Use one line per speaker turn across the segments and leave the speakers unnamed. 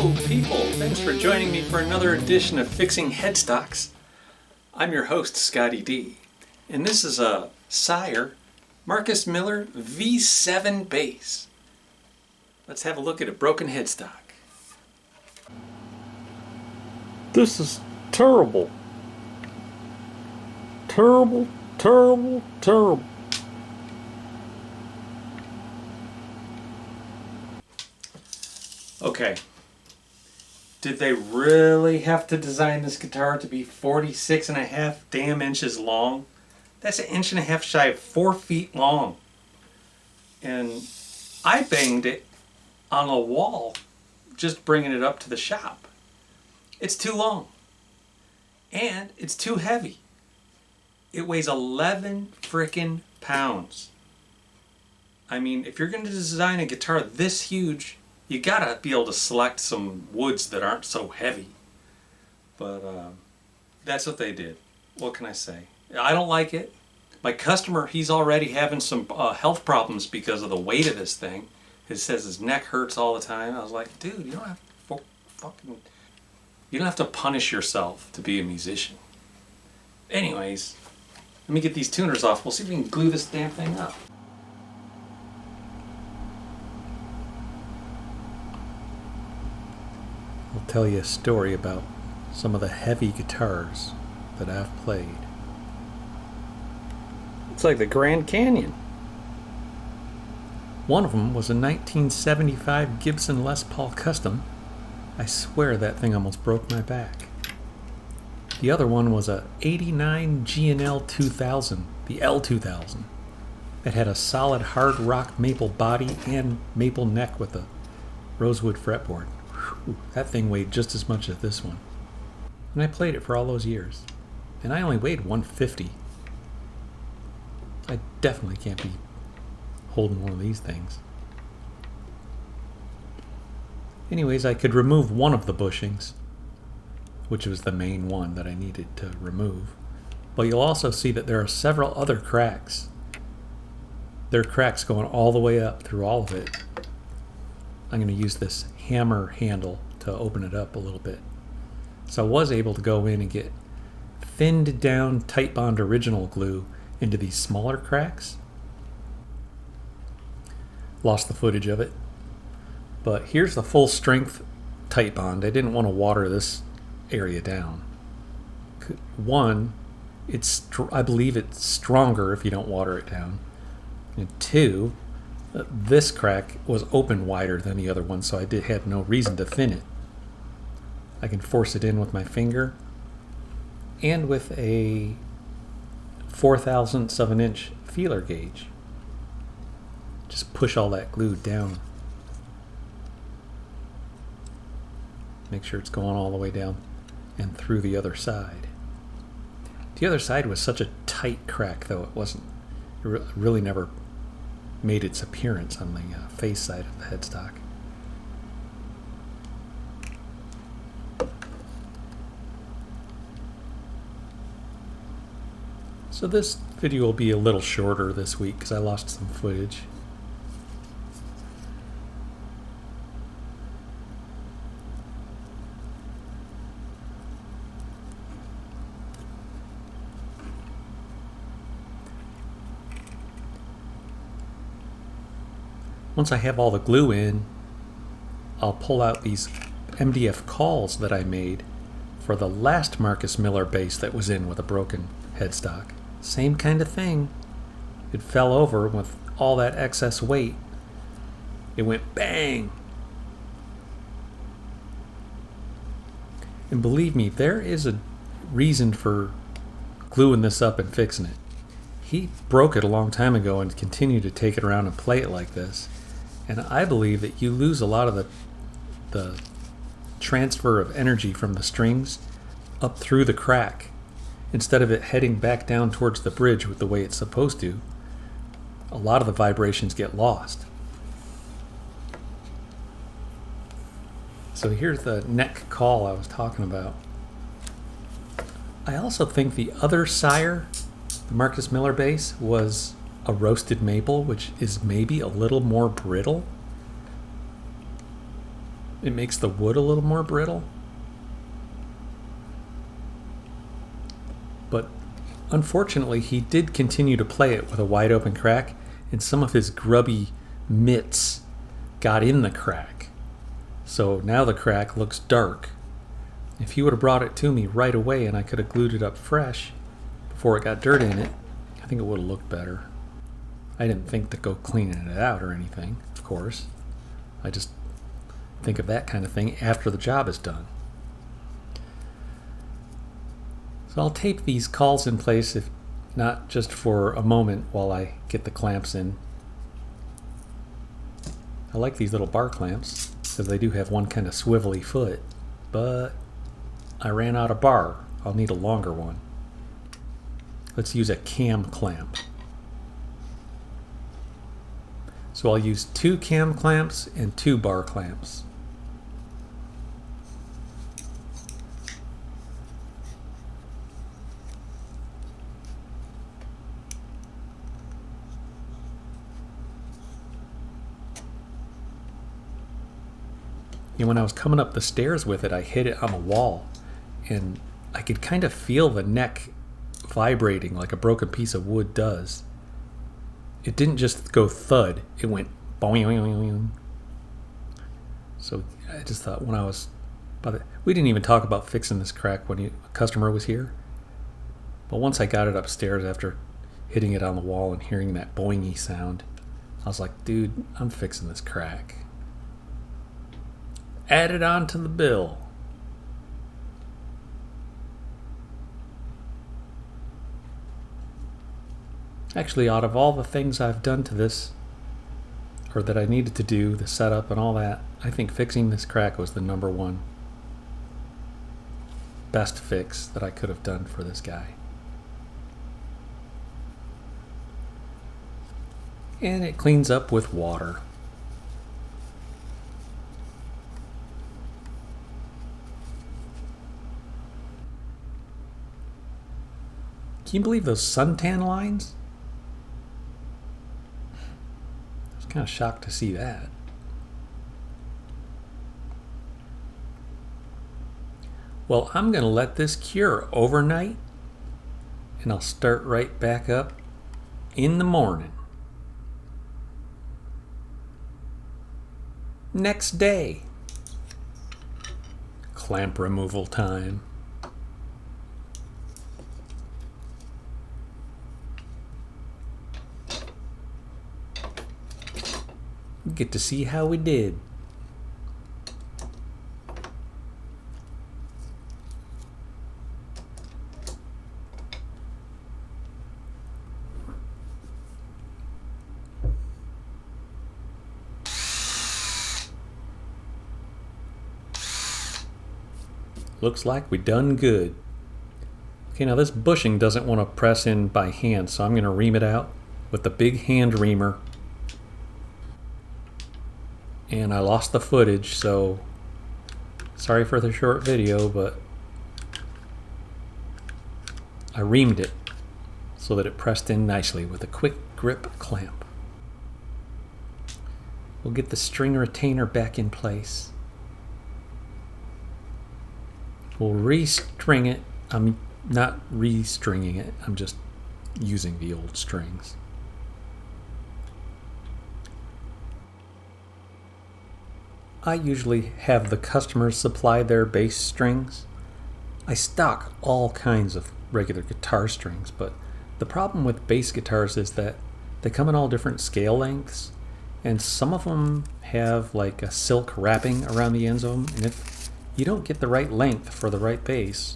Hello, people! Thanks for joining me for another edition of Fixing Headstocks. I'm your host, Scotty D, and this is a Sire Marcus Miller V7 bass. Let's have a look at a broken headstock.
This is terrible. Terrible, terrible, terrible.
Okay. Did they really have to design this guitar to be 46.5 damn inches long? That's 1.5 inches shy of 4 feet long. And I banged it on a wall just bringing it up to the shop. It's too long. And it's too heavy. It weighs 11 frickin' pounds. I mean, if you're going to design a guitar this huge, you gotta be able to select some woods that aren't so heavy. But that's what they did. What can I say? I don't like it. My customer, he's already having some health problems because of the weight of this thing. He says his neck hurts all the time. I was like, dude, you don't have to punish yourself to be a musician. Anyways, let me get these tuners off. We'll see if we can glue this damn thing up.
I'll tell you a story about some of the heavy guitars that I've played.
It's like the Grand Canyon.
One of them was a 1975 Gibson Les Paul Custom. I swear that thing almost broke my back. The other one was a 89 G&L 2000, the L2000. It had a solid hard rock maple body and maple neck with a rosewood fretboard. Whew, that thing weighed just as much as this one. And I played it for all those years. And I only weighed 150. I definitely can't be holding one of these things. Anyways, I could remove one of the bushings, which was the main one that I needed to remove. But you'll also see that there are several other cracks. There are cracks going all the way up through all of it. I'm going to use this hammer handle to open it up a little bit. So I was able to go in and get thinned down Titebond original glue into these smaller cracks. Lost the footage of it. But here's the full strength Titebond. I didn't want to water this area down. One, I believe it's stronger if you don't water it down. And two, this crack was open wider than the other one, so I had no reason to thin it. I can force it in with my finger and with a 4/1000 of an inch feeler gauge. Just push all that glue down. Make sure it's going all the way down and through the other side. The other side was such a tight crack, though it really never made its appearance on the face side of the headstock. So this video will be a little shorter this week because I lost some footage. Once I have all the glue in, I'll pull out these MDF cauls that I made for the last Marcus Miller bass that was in with a broken headstock. Same kind of thing. It fell over with all that excess weight. It went bang! And believe me, there is a reason for gluing this up and fixing it. He broke it a long time ago and continued to take it around and play it like this. And I believe that you lose a lot of the transfer of energy from the strings up through the crack. Instead of it heading back down towards the bridge with the way it's supposed to, a lot of the vibrations get lost. So here's the neck caul I was talking about. I also think the other Sire, the Marcus Miller bass, was a roasted maple, which is maybe a little more brittle. it makes the wood a little more brittle. But unfortunately, he did continue to play it with a wide open crack, and some of his grubby mitts got in the crack. So now the crack looks dark. If he would have brought it to me right away and I could have glued it up fresh before it got dirt in it, I think it would have looked better. I didn't think to go cleaning it out or anything, of course. I just think of that kind of thing after the job is done. So I'll tape these cauls in place, if not just for a moment while I get the clamps in. I like these little bar clamps because they do have one kind of swivelly foot, but I ran out of bar. I'll need a longer one. Let's use a cam clamp. So I'll use 2 cam clamps and 2 bar clamps. And when I was coming up the stairs with it, I hit it on the wall, and I could kind of feel the neck vibrating like a broken piece of wood does. It didn't just go thud, it went boing. So I just thought when I was... we didn't even talk about fixing this crack when a customer was here. But once I got it upstairs after hitting it on the wall and hearing that boingy sound, I was like, dude, I'm fixing this crack. Add it on to the bill. Actually, out of all the things I've done to this, or that I needed to do, the setup and all that, I think fixing this crack was the number one best fix that I could have done for this guy. And it cleans up with water. Can you believe those suntan lines? I was kind of shocked to see that. Well, I'm going to let this cure overnight, and I'll start right back up in the morning. Next day. Clamp removal time. Get to see how we did. Looks like we done good. Okay, now this bushing doesn't want to press in by hand, so I'm going to ream it out with the big hand reamer. And I lost the footage, so sorry for the short video, but I reamed it so that it pressed in nicely with a quick grip clamp. We'll get the string retainer back in place. We'll restring it. I'm not restringing it, I'm just using the old strings. I usually have the customers supply their bass strings. I stock all kinds of regular guitar strings, but the problem with bass guitars is that they come in all different scale lengths, and some of them have like a silk wrapping around the ends of them, and if you don't get the right length for the right bass,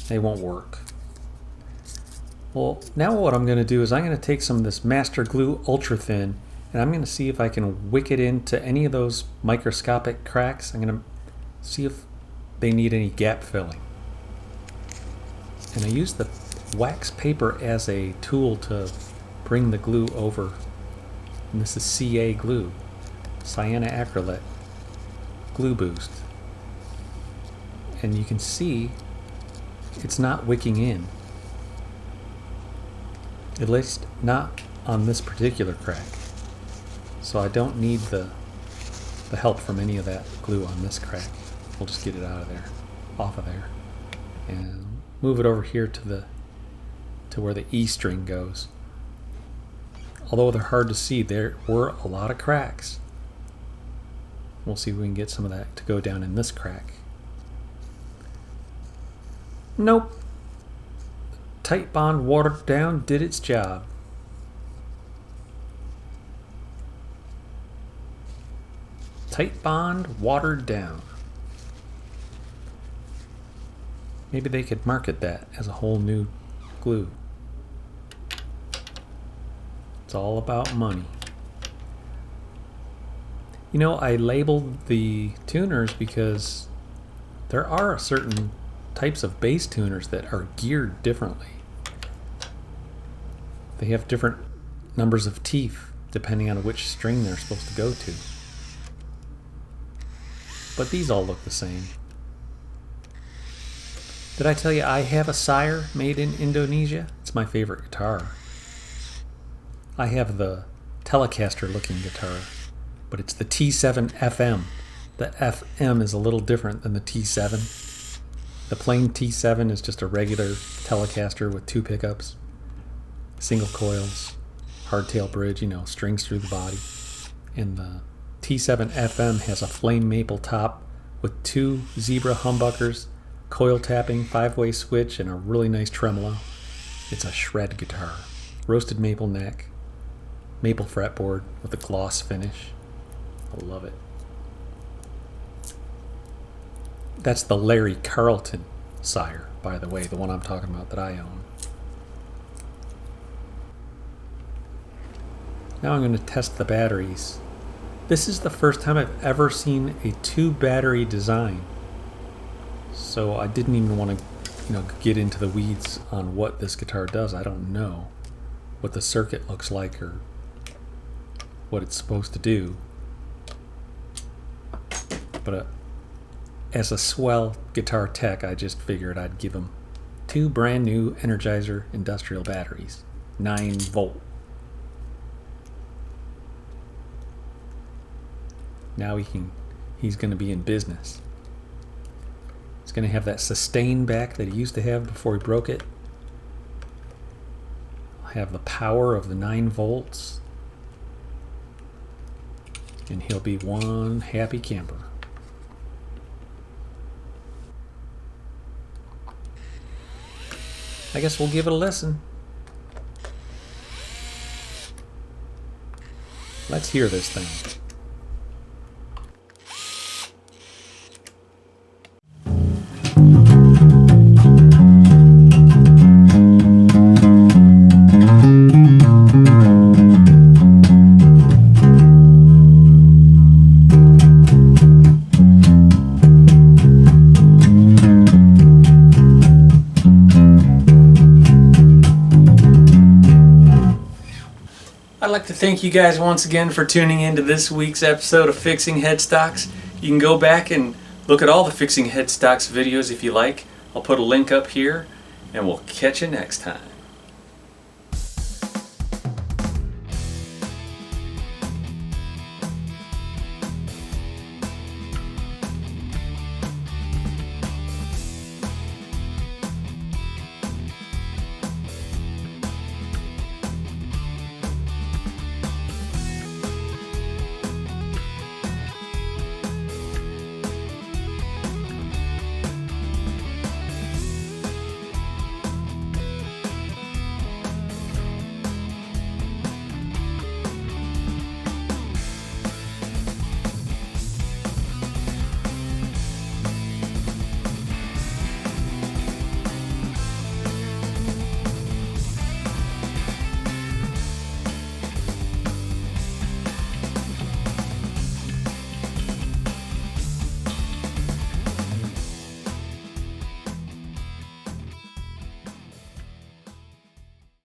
they won't work. Well, now what I'm going to do is I'm going to take some of this Master Glue Ultra Thin, and I'm going to see if I can wick it into any of those microscopic cracks. I'm going to see if they need any gap filling. And I use the wax paper as a tool to bring the glue over. And this is CA glue, cyanoacrylate glue boost. And you can see it's not wicking in. At least not on this particular crack. So I don't need the the help from any of that glue on this crack. We'll just get it out of there, off of there, and move it over here to where the E string goes. Although they're hard to see, there were a lot of cracks. We'll see if we can get some of that to go down in this crack. Nope. Tight bond watered down did its job. Tight bond watered down. Maybe they could market that as a whole new glue. It's all about money. You know, I labeled the tuners because there are certain types of bass tuners that are geared differently. They have different numbers of teeth depending on which string they're supposed to go to. But these all look the same. Did I tell you I have a Sire made in Indonesia? It's my favorite guitar. I have the Telecaster looking guitar, but it's the T7 FM. The FM is a little different than the T7. The plain T7 is just a regular Telecaster with 2 pickups, single coils, hardtail bridge, strings through the body. And the T7 FM has a flame maple top with 2 zebra humbuckers, coil tapping, 5-way switch, and a really nice tremolo. It's a shred guitar. Roasted maple neck, maple fretboard with a gloss finish. I love it. That's the Larry Carlton Sire, by the way, the one I'm talking about that I own. Now I'm going to test the batteries. This is the first time I've ever seen a 2-battery design. So I didn't even want to, get into the weeds on what this guitar does. I don't know what the circuit looks like or what it's supposed to do. But as a swell guitar tech, I just figured I'd give them 2 brand new Energizer industrial batteries, 9-volt. Now he's going to be in business. He's going to have that sustain back that he used to have before he broke it. He'll have the power of the 9 volts. And he'll be one happy camper. I guess we'll give it a listen. Let's hear this thing.
I'd like to thank you guys once again for tuning in to this week's episode of Fixing Headstocks. You can go back and look at all the Fixing Headstocks videos if you like. I'll put a link up here, and we'll catch you next time.